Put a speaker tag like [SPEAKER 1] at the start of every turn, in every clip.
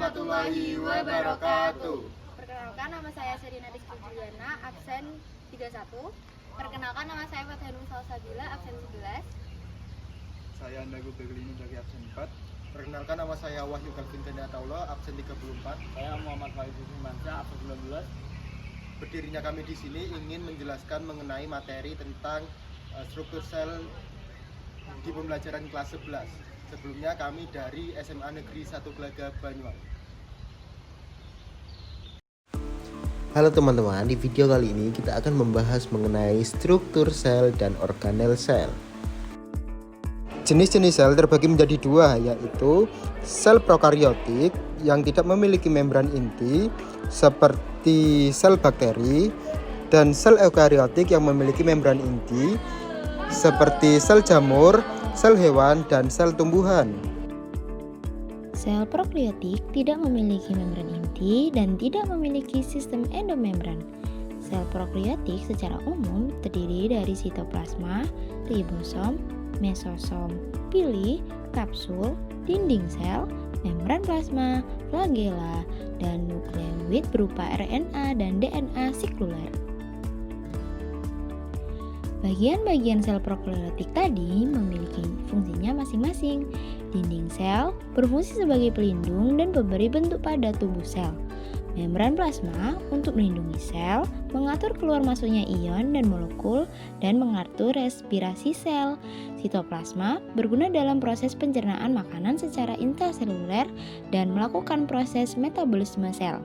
[SPEAKER 1] warahmatullahi wabarakatuh.
[SPEAKER 2] Perkenalkan, nama saya Serina Rizky Juliana, absen 31. Perkenalkan, nama saya Fathanum Salsabila, absen 11.
[SPEAKER 3] Saya Andago Beglini dari absen 4. Perkenalkan, nama saya Wahyu Calvin Kenyattaullah, absen 34.
[SPEAKER 4] Saya Muhammad Faiz Mansyah, absen 19.
[SPEAKER 3] Berdirinya kami di sini ingin menjelaskan mengenai materi tentang struktur sel di pembelajaran kelas 11. Sebelumnya kami dari SMA Negeri 1 Glaga Banyuwangi.
[SPEAKER 1] Halo teman-teman, di video kali ini kita akan membahas mengenai struktur sel dan organel sel.
[SPEAKER 3] Jenis-jenis sel terbagi menjadi dua, yaitu sel prokaryotik yang tidak memiliki membran inti seperti sel bakteri, dan sel eukaryotik yang memiliki membran inti seperti sel jamur, sel hewan, dan sel tumbuhan.
[SPEAKER 2] Sel prokaryotik tidak memiliki membran inti dan tidak memiliki sistem endomembran. Sel prokaryotik secara umum terdiri dari sitoplasma, ribosom, mesosom, pili, kapsul, dinding sel, membran plasma, flagela, dan nukleoid berupa RNA dan DNA sekuler. Bagian-bagian sel prokaryotik tadi memiliki fungsinya masing-masing. Dinding sel berfungsi sebagai pelindung dan pemberi bentuk pada tubuh sel. Membran plasma untuk melindungi sel, mengatur keluar masuknya ion dan molekul, dan mengatur respirasi sel. Sitoplasma berguna dalam proses pencernaan makanan secara intraseluler dan melakukan proses metabolisme sel.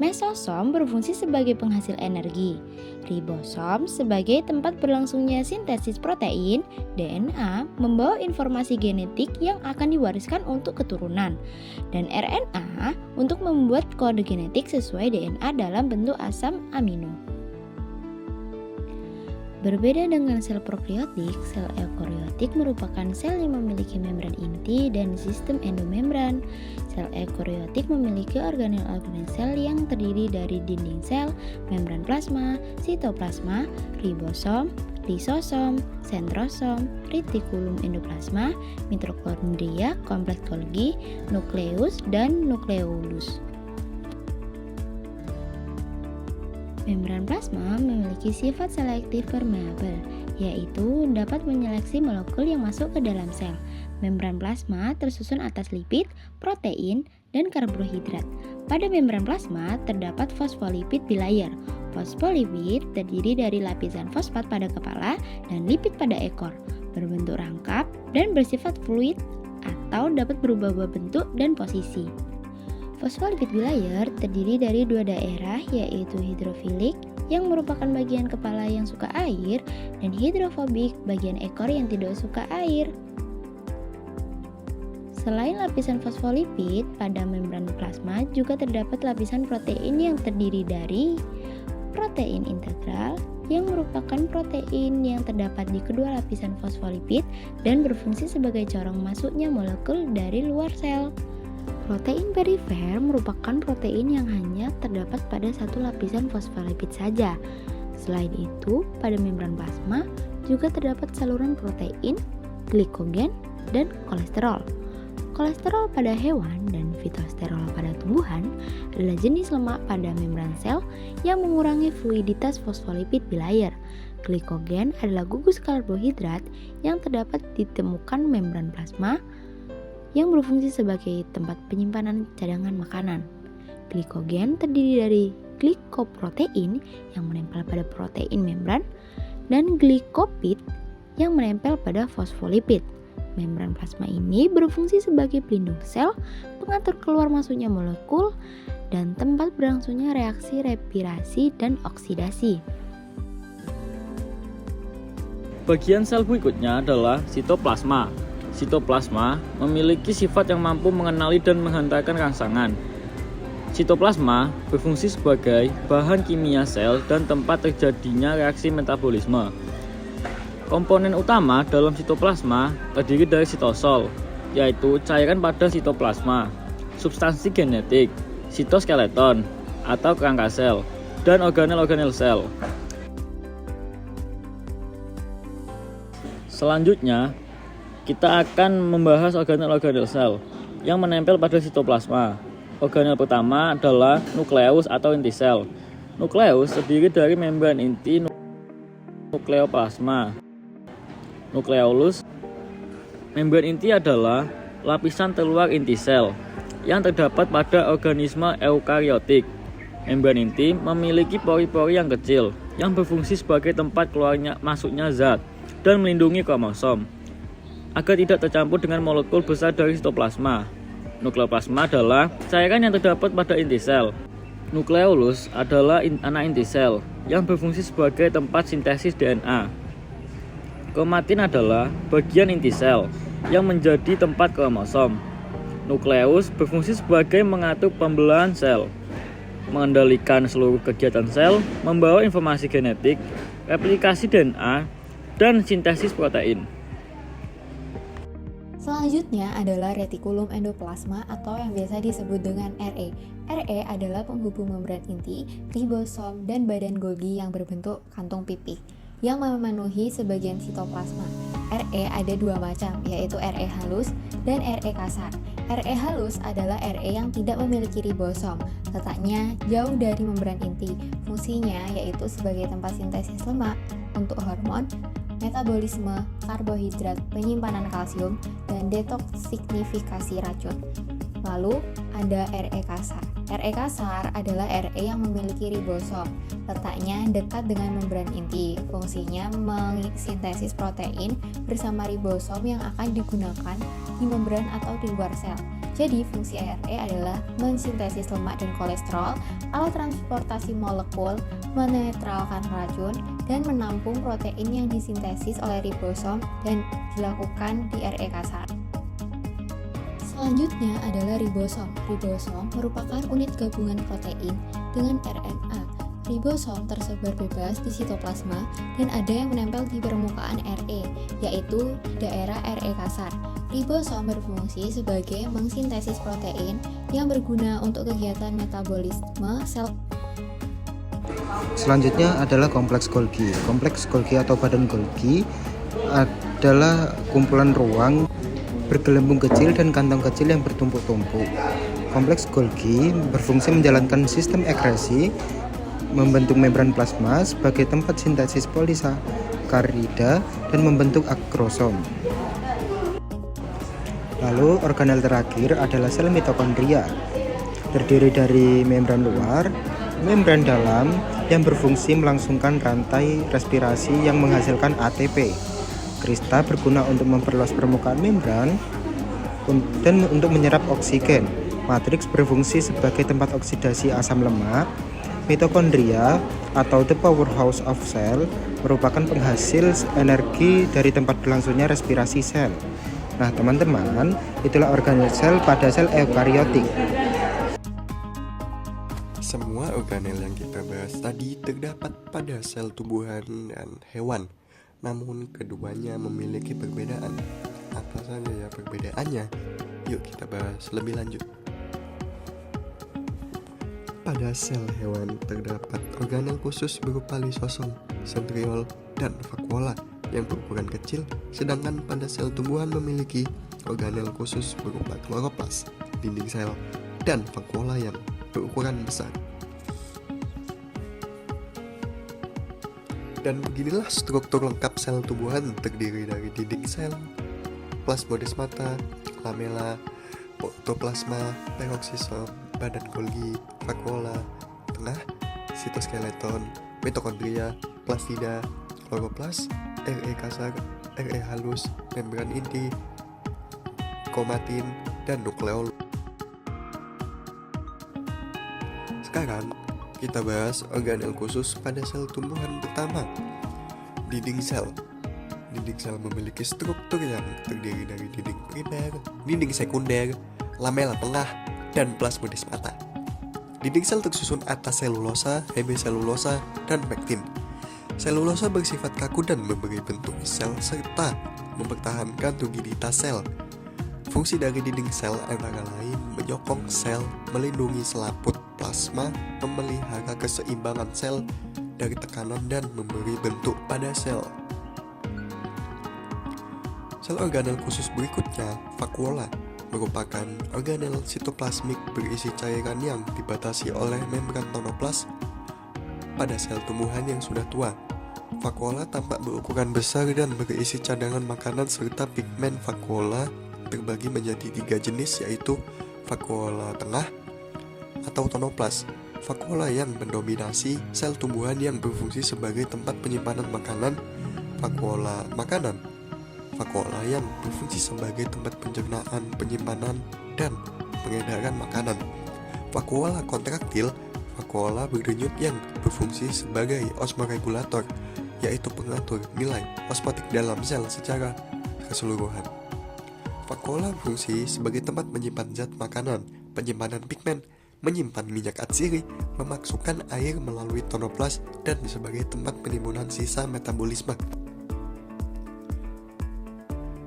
[SPEAKER 2] Mesosom berfungsi sebagai penghasil energi. Ribosom sebagai tempat berlangsungnya sintesis protein. DNA membawa informasi genetik yang akan diwariskan untuk keturunan. Dan RNA untuk membuat kode genetik sesuai DNA dalam bentuk asam amino. Berbeda dengan sel prokaryotik, sel eukaryotik merupakan sel yang memiliki membran inti dan sistem endomembran. Sel eukaryotik memiliki organel-organel sel yang terdiri dari dinding sel, membran plasma, sitoplasma, ribosom, lisosom, sentrosom, retikulum endoplasma, mitokondria, kompleks Golgi, nukleus, dan nukleolus. Membran plasma memiliki sifat selektif permeabel, yaitu dapat menyeleksi molekul yang masuk ke dalam sel. Membran plasma tersusun atas lipid, protein, dan karbohidrat. Pada membran plasma terdapat fosfolipid bilayer. Fosfolipid terdiri dari lapisan fosfat pada kepala dan lipid pada ekor, berbentuk rangkap dan bersifat fluid atau dapat berubah-ubah bentuk dan posisi. Fosfolipid bilayer terdiri dari dua daerah, yaitu hidrofilik yang merupakan bagian kepala yang suka air dan hidrofobik bagian ekor yang tidak suka air. Selain lapisan fosfolipid, pada membran plasma juga terdapat lapisan protein yang terdiri dari protein integral yang merupakan protein yang terdapat di kedua lapisan fosfolipid dan berfungsi sebagai corong masuknya molekul dari luar sel. Protein perifer merupakan protein yang hanya terdapat pada satu lapisan fosfolipid saja. Selain itu, pada membran plasma juga terdapat saluran protein, glikogen, dan kolesterol. Kolesterol pada hewan dan fitosterol pada tumbuhan adalah jenis lemak pada membran sel yang mengurangi fluiditas fosfolipid bilayer. Glikogen adalah gugus karbohidrat yang terdapat ditemukan membran plasma yang berfungsi sebagai tempat penyimpanan cadangan makanan. Glikogen terdiri dari glikoprotein yang menempel pada protein membran dan glikopid yang menempel pada fosfolipid. Membran plasma ini berfungsi sebagai pelindung sel, pengatur keluar masuknya molekul, dan tempat berlangsungnya reaksi respirasi dan oksidasi.
[SPEAKER 4] Bagian sel berikutnya adalah sitoplasma. Sitoplasma memiliki sifat yang mampu mengenali dan menghantarkan rangsangan. Sitoplasma berfungsi sebagai bahan kimia sel dan tempat terjadinya reaksi metabolisme. Komponen utama dalam sitoplasma terdiri dari sitosol, yaitu cairan pada sitoplasma, substansi genetik, sitoskeleton atau kerangka sel, dan organel-organel sel. Selanjutnya, kita akan membahas organel-organel sel yang menempel pada sitoplasma. Organel pertama adalah nukleus atau inti sel. Nukleus terdiri dari membran inti nukleoplasma. Nukleolus. Membran inti adalah lapisan terluar inti sel yang terdapat pada organisme eukariotik. Membran inti memiliki pori-pori yang kecil yang berfungsi sebagai tempat keluarnya masuknya zat dan melindungi kromosom agar tidak tercampur dengan molekul besar dari sitoplasma. Nukleoplasma adalah cairan yang terdapat pada inti sel. Nukleolus adalah anak inti sel yang berfungsi sebagai tempat sintesis DNA. Kromatin adalah bagian inti sel yang menjadi tempat kromosom. Nukleus berfungsi sebagai mengatur pembelahan sel, mengendalikan seluruh kegiatan sel, membawa informasi genetik, replikasi DNA, dan sintesis protein.
[SPEAKER 5] Selanjutnya adalah retikulum endoplasma atau yang biasa disebut dengan RE. RE adalah penghubung membran inti, ribosom, dan badan Golgi yang berbentuk kantung pipih yang memenuhi sebagian sitoplasma. RE ada dua macam, yaitu RE halus dan RE kasar. RE halus adalah RE yang tidak memiliki ribosom, letaknya jauh dari membran inti. Fungsinya yaitu sebagai tempat sintesis lemak untuk hormon, metabolisme, karbohidrat, penyimpanan kalsium, dan detoksifikasi racun. Lalu ada RE kasar. RE kasar adalah RE yang memiliki ribosom. Letaknya dekat dengan membran inti. Fungsinya mensintesis protein bersama ribosom yang akan digunakan di membran atau di luar sel. Jadi fungsi RE adalah mensintesis lemak dan kolesterol, alat transportasi molekul, menetralkan racun, dan menampung protein yang disintesis oleh ribosom dan dilakukan di RE kasar. Selanjutnya adalah ribosom. Ribosom merupakan unit gabungan protein dengan RNA. Ribosom tersebar bebas di sitoplasma dan ada yang menempel di permukaan RE, yaitu daerah RE kasar. Ribosom berfungsi sebagai mensintesis protein yang berguna untuk kegiatan metabolisme sel.
[SPEAKER 3] Selanjutnya adalah kompleks Golgi. Kompleks Golgi atau badan Golgi adalah kumpulan ruang bergelembung kecil dan kantong kecil yang bertumpuk-tumpuk. Kompleks Golgi berfungsi menjalankan sistem ekresi, membentuk membran plasma sebagai tempat sintesis polisakarida dan membentuk akrosom. Lalu organel terakhir adalah sel mitokondria, terdiri dari membran luar, membran dalam yang berfungsi melangsungkan rantai respirasi yang menghasilkan ATP. Krista berguna untuk memperluas permukaan membran dan untuk menyerap oksigen. Matriks berfungsi sebagai tempat oksidasi asam lemak. Mitokondria atau the powerhouse of cell merupakan penghasil energi dari tempat berlangsungnya respirasi sel. Nah teman-teman, itulah organel sel pada sel eukariotik.
[SPEAKER 6] Semua organel yang kita bahas tadi terdapat pada sel tumbuhan dan hewan. Namun keduanya memiliki perbedaan. Apa saja ya perbedaannya? Yuk kita bahas lebih lanjut. Pada sel hewan terdapat organel khusus berupa lisosom, sentriol, dan vakuola yang berukuran kecil, sedangkan pada sel tumbuhan memiliki organel khusus berupa kloroplas, dinding sel, dan vakuola yang berukuran besar. Dan beginilah struktur lengkap sel tumbuhan, terdiri dari dinding sel, plasmodesmata, lamela, protoplasma, peroksisom, badan Golgi, vakuola, tengah, sitoskeleton, mitokondria, plastida, kloroplas, RE kasar, RE halus, membran inti, kromatin, dan nukleolus. Sekarang kita bahas organel khusus pada sel tumbuhan pertama, dinding sel. Dinding sel memiliki struktur yang terdiri dari dinding primer, dinding sekunder, lamela tengah, dan plasmodesmata. Dinding sel tersusun atas selulosa, hemiselulosa, dan pektin. Selulosa bersifat kaku dan memberi bentuk sel serta mempertahankan rigiditas sel. Fungsi dari dinding sel antara lain menyokong sel, melindungi selaput plasma, memelihara keseimbangan sel dari tekanan, dan memberi bentuk pada sel. Sel organel khusus berikutnya, vakuola, merupakan organel sitoplasmik berisi cairan yang dibatasi oleh membran tonoplas pada sel tumbuhan yang sudah tua. Vakuola tampak berukuran besar dan berisi cadangan makanan serta pigmen vakuola terbagi menjadi 3 jenis, yaitu vakuola tengah atau tonoplas, vakuola yang mendominasi sel tumbuhan yang berfungsi sebagai tempat penyimpanan makanan, vakuola makanan, vakuola yang berfungsi sebagai tempat pencernaan, penyimpanan, dan pengedaran makanan, vakuola kontraktil, vakuola berdenyut yang berfungsi sebagai osmoregulator, yaitu pengatur nilai osmotik dalam sel secara keseluruhan. Vakuola berfungsi sebagai tempat menyimpan zat makanan, penyimpanan pigmen, menyimpan minyak atsiri, memasukkan air melalui tonoplas, dan sebagai tempat penimbunan sisa metabolisme.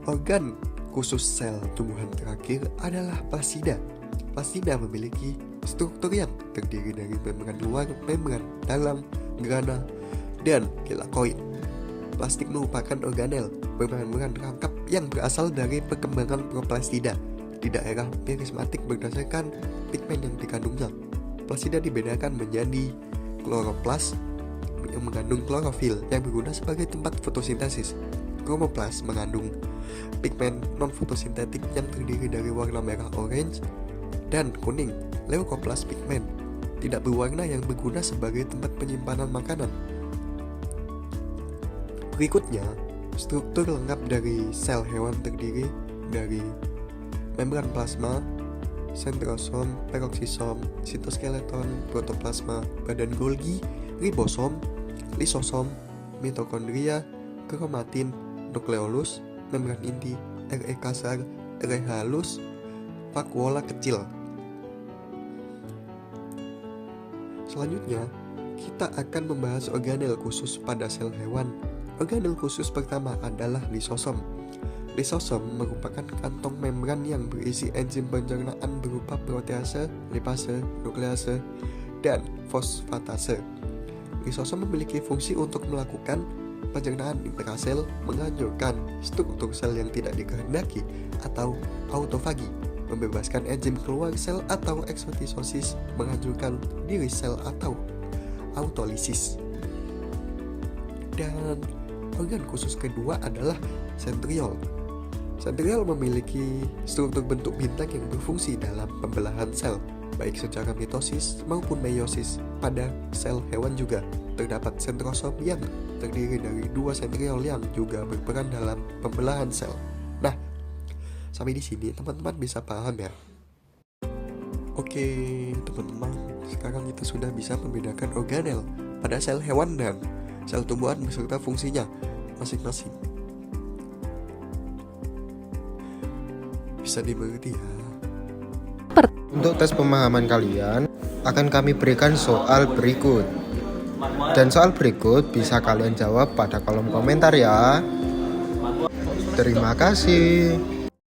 [SPEAKER 6] Organ khusus sel tumbuhan terakhir adalah plasida. Plasida memiliki struktur yang terdiri dari membran luar, membran dalam, grana, dan gilakoid. Plastik merupakan organel berbahan rangkap yang berasal dari perkembangan proplastida di daerah merismatik berdasarkan pigmen yang dikandungnya. Plasida dibedakan menjadi kloroplas yang mengandung klorofil yang berguna sebagai tempat fotosintesis. Kromoplas mengandung pigmen non-fotosintetik yang terdiri dari warna merah orange dan kuning. Leukoplas pigmen tidak berwarna yang berguna sebagai tempat penyimpanan makanan. Berikutnya, struktur lengkap dari sel hewan terdiri dari membran plasma, sentrosom, peroksisom, sitoskeleton, protoplasma, badan Golgi, ribosom, lisosom, mitokondria, kromatin, nukleolus, membran inti, RE kasar, RE halus, vakuola kecil. Selanjutnya, kita akan membahas organel khusus pada sel hewan. Organel khusus pertama adalah lisosom. Lisosom merupakan kantong membran yang berisi enzim pencernaan berupa protease, lipase, nuklease, dan fosfatase. Lisosom memiliki fungsi untuk melakukan pencernaan intrasel, menghancurkan struktur sel yang tidak dikehendaki atau autofagi, membebaskan enzim keluar sel atau eksotisosis, menghancurkan diri sel atau autolisis. Dan organ khusus kedua adalah sentriol. Sentriol memiliki struktur bentuk bintang yang berfungsi dalam pembelahan sel, baik secara mitosis maupun meiosis. Pada sel hewan juga terdapat sentrosom yang terdiri dari 2 sentriol yang juga berperan dalam pembelahan sel. Nah, sampai di sini teman-teman bisa paham ya? Oke, teman-teman, sekarang kita sudah bisa membedakan organel pada sel hewan dan sel tumbuhan beserta fungsinya masing-masing. Bisa dimengerti ya?
[SPEAKER 3] Untuk tes pemahaman kalian, akan kami berikan soal berikut. Dan soal berikut bisa kalian jawab pada kolom komentar ya. Terima kasih.